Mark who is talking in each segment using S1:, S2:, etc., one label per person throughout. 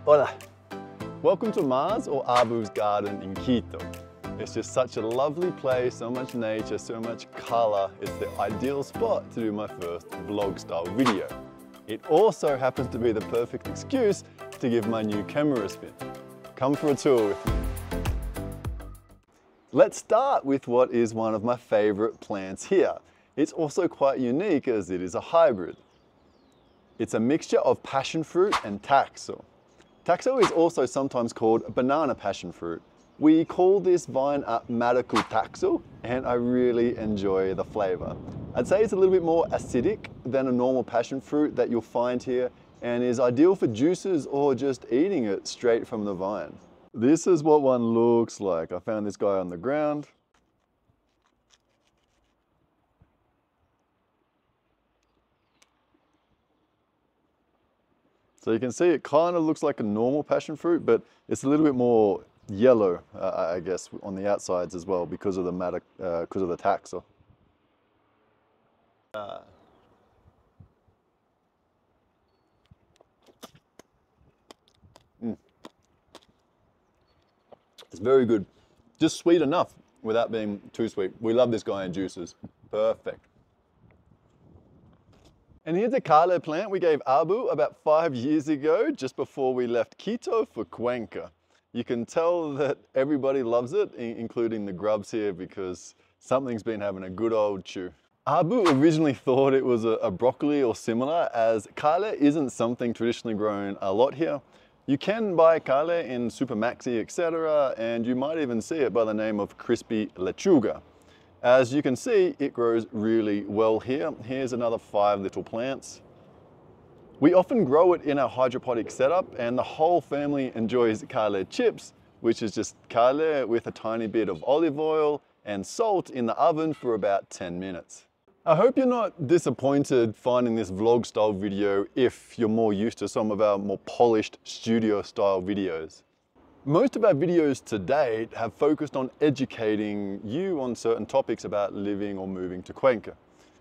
S1: Hola! Welcome to Mars or Abu's garden in Quito. It's just such a lovely place, so much nature, so much color. It's the ideal spot to do my first vlog style video. It also happens to be the perfect excuse to give my new camera a spin. Come for a tour with me. Let's start with what is one of my favorite plants here. It's also quite unique as it is a hybrid. It's a mixture of passion fruit and taxo. Taxo is also sometimes called banana passion fruit. We call this vine a Maracutaxo, and I really enjoy the flavor. I'd say it's a little bit more acidic than a normal passion fruit that you'll find here, and is ideal for juices or just eating it straight from the vine. This is what one looks like. I found this guy on the ground. So you can see it kind of looks like a normal passion fruit, but it's a little bit more yellow, I guess, on the outsides as well because of the taxo. It's very good. Just sweet enough without being too sweet. We love this guy in juices. Perfect. And here's a Kale plant we gave Abu about 5 years ago, just before we left Quito for Cuenca. You can tell that everybody loves it, including the grubs here, because something's been having a good old chew. Abu originally thought it was a broccoli or similar, as Kale isn't something traditionally grown a lot here. You can buy Kale in Supermaxi, etc., and you might even see it by the name of crispy lechuga. As you can see, it grows really well here. Here's another 5 little plants. We often grow it in our hydroponic setup, and the whole family enjoys Kale chips, which is just Kale with a tiny bit of olive oil and salt in the oven for about 10 minutes. I hope you're not disappointed finding this vlog style video if you're more used to some of our more polished studio style videos. Most of our videos to date have focused on educating you on certain topics about living or moving to Cuenca.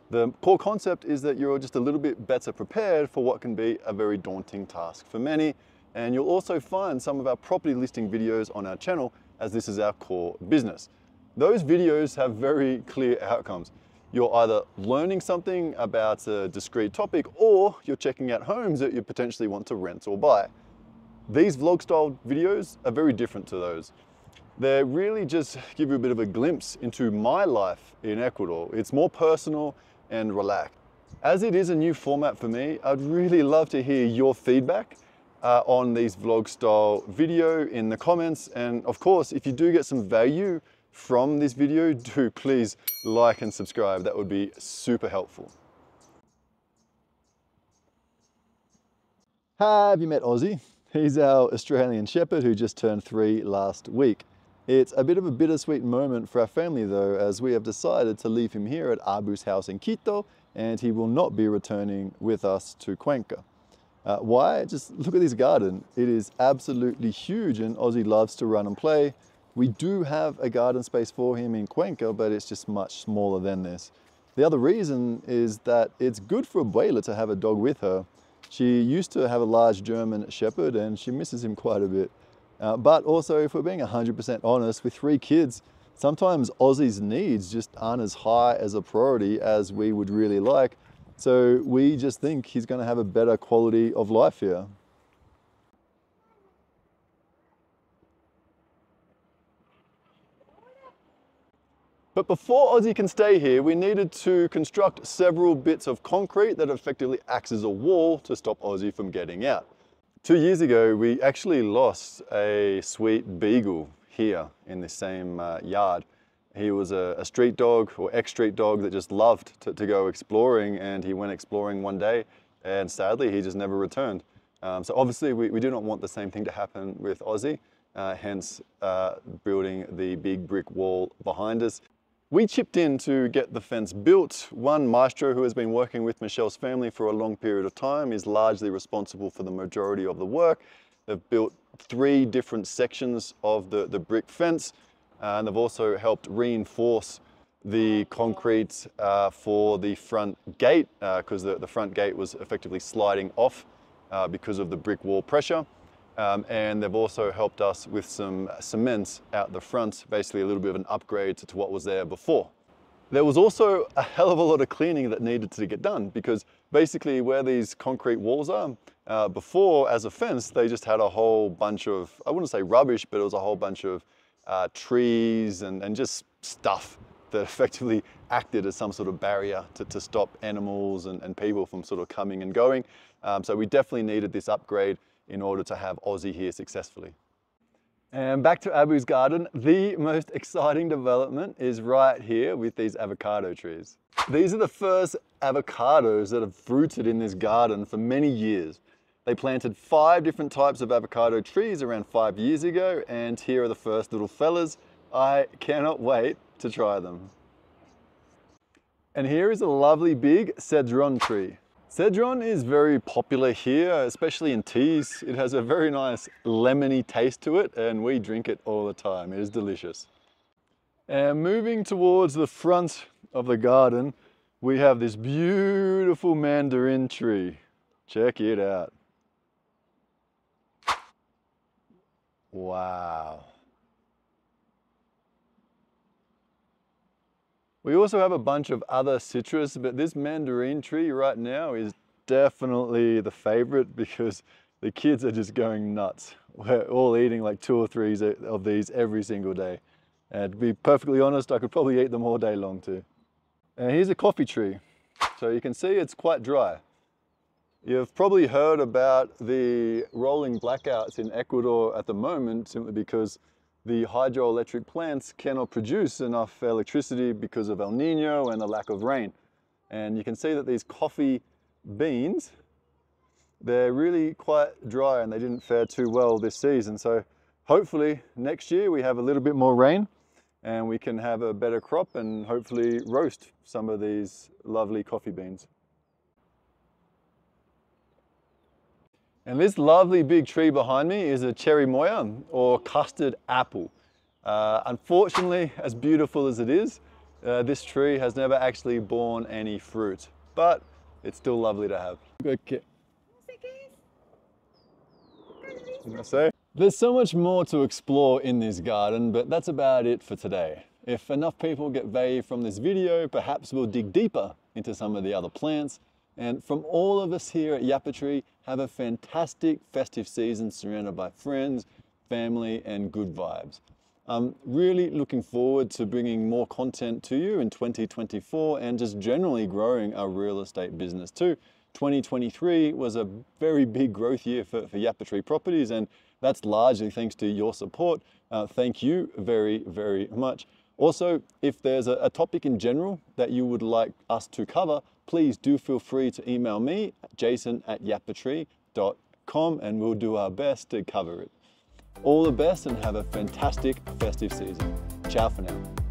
S1: The core concept is that you're just a little bit better prepared for what can be a very daunting task for many, and you'll also find some of our property listing videos on our channel, as this is our core business. Those videos have very clear outcomes. You're either learning something about a discrete topic, or you're checking out homes that you potentially want to rent or buy. These vlog style videos are very different to those. They really just give you a bit of a glimpse into my life in Ecuador. It's more personal and relaxed. As it is a new format for me, I'd really love to hear your feedback on these vlog style video in the comments. And of course, if you do get some value from this video, do please like and subscribe. That would be super helpful. Have you met Ozzy? He's our Australian Shepherd who just turned 3 last week. It's a bit of a bittersweet moment for our family though, as we have decided to leave him here at Abu's house in Quito, and he will not be returning with us to Cuenca. Why? Just look at this garden. It is absolutely huge, and Ozzy loves to run and play. We do have a garden space for him in Cuenca, but it's just much smaller than this. The other reason is that it's good for Abuela to have a dog with her. She used to have a large German Shepherd and she misses him quite a bit. But also, if we're being 100% honest, with 3 kids, sometimes Ozzy's needs just aren't as high as a priority as we would really like. So we just think he's going to have a better quality of life here. But before Ozzy can stay here, we needed to construct several bits of concrete that effectively acts as a wall to stop Ozzy from getting out. 2 years ago, we actually lost a sweet beagle here in the same yard. He was a street dog or ex-street dog that just loved to go exploring, and he went exploring one day, and sadly he just never returned. So obviously we do not want the same thing to happen with Ozzy, hence building the big brick wall behind us. We chipped in to get the fence built. One maestro who has been working with Michelle's family for a long period of time is largely responsible for the majority of the work. They've built 3 different sections of the brick fence, and they've also helped reinforce the concrete for the front gate, because the front gate was effectively sliding off because of the brick wall pressure. And they've also helped us with some cements out the front, basically a little bit of an upgrade to what was there before. There was also a hell of a lot of cleaning that needed to get done, because basically where these concrete walls are, before as a fence, they just had a whole bunch of, I wouldn't say rubbish, but it was a whole bunch of trees and just stuff that effectively acted as some sort of barrier to stop animals and people from sort of coming and going. So we definitely needed this upgrade in order to have Aussie here successfully. And back to Abu's garden, the most exciting development is right here with these avocado trees. These are the first avocados that have fruited in this garden for many years. They planted 5 different types of avocado trees around 5 years ago, and here are the first little fellas. I cannot wait to try them. And here is a lovely big cedron tree. Cedron is very popular here, especially in teas. It has a very nice lemony taste to it, and we drink it all the time. It is delicious. And moving towards the front of the garden, we have this beautiful mandarin tree. Check it out. Wow. We also have a bunch of other citrus, but this mandarin tree right now is definitely the favorite because the kids are just going nuts. We're all eating like 2 or 3 of these every single day. And to be perfectly honest, I could probably eat them all day long too. And here's a coffee tree. So you can see it's quite dry. You've probably heard about the rolling blackouts in Ecuador at the moment simply because the hydroelectric plants cannot produce enough electricity because of El Nino and the lack of rain. And you can see that these coffee beans, they're really quite dry and they didn't fare too well this season. So hopefully next year we have a little bit more rain and we can have a better crop and hopefully roast some of these lovely coffee beans. And this lovely big tree behind me is a cherry moya or custard apple. Unfortunately, as beautiful as it is, this tree has never actually borne any fruit, but it's still lovely to have. Okay. There's so much more to explore in this garden, but that's about it for today. If enough people get value from this video, perhaps we'll dig deeper into some of the other plants. And from all of us here at YapaTree, have a fantastic festive season surrounded by friends, family, and good vibes. I'm really looking forward to bringing more content to you in 2024 and just generally growing our real estate business too. 2023 was a very big growth year for YapaTree Properties, and that's largely thanks to your support. Thank you very, very much. Also, if there's a topic in general that you would like us to cover, please do feel free to email me, jason@yapatree.com, and we'll do our best to cover it. All the best and have a fantastic festive season. Ciao for now.